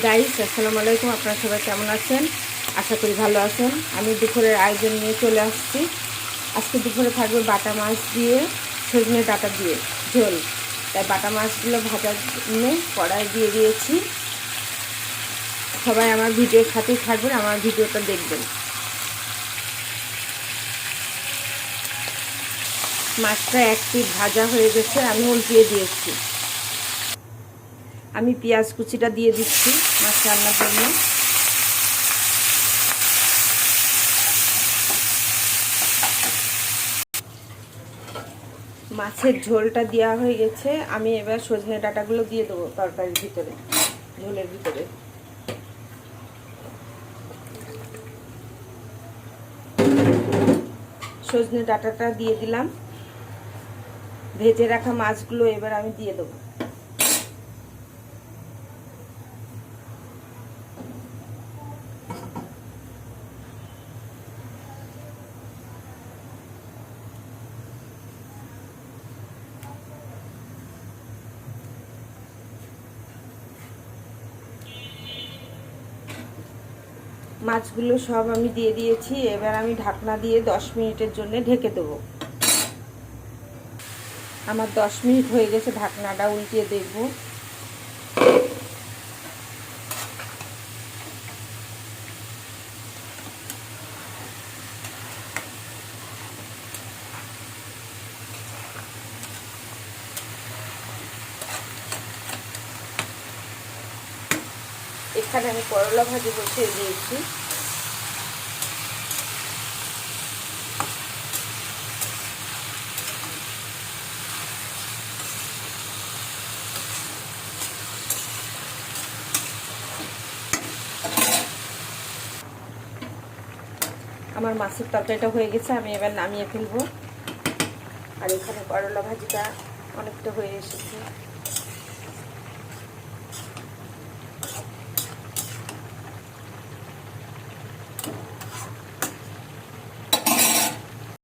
Guys, আসসালামু আলাইকুম। আপনারা সবাই কেমন আছেন? আশা করি ভালো আছেন। আমি দুপুরের আয়োজন নিয়ে চলে আসছি। আজকে দুপুরে থাকবে বাটা মাছ দিয়ে সজনে ডাঁটা দিয়ে ঝোল। তাই বাটা মাছগুলো ভাজার জন্য কড়াই দিয়ে দিয়েছি। সবাই আমার ভিডিওর সাথেই থাকবেন, আমার ভিডিওটা দেখবেন। মাছটা এক পিঠ ভাজা হয়ে গেছে, আমি উল্টিয়ে দিয়েছি। আমি পেঁয়াজ কুচিটা দিয়ে দিচ্ছি মাছ রান্নার জন্য। মাছের ঝোলটা দেওয়া হয়ে গেছে, আমি এবার সজনে ডাঁটাগুলো দিয়ে দেবো তরকারির ভিতরে, ঝোলের ভিতরে। সজনে ডাঁটাটা দিয়ে দিলাম। ভেজে রাখা মাছগুলো এবার আমি দিয়ে দেবো। মাছগুলো সব আমি দিয়ে দিয়েছি। এবার আমি ঢাকনা দিয়ে 10 মিনিটের জন্য ঢেকে দেবো। আমার 10 মিনিট হয়ে গেছে, ঢাকনাটা উল্টিয়ে দেখব। এখানে আমি করলা ভাজি বসিয়ে দিয়েছি। আমার মাছের তরকারিটা হয়ে গেছে, আমি এবার নামিয়ে ফেলবো। আর এখানে করলা ভাজিটা অনেকটা হয়ে এসেছে।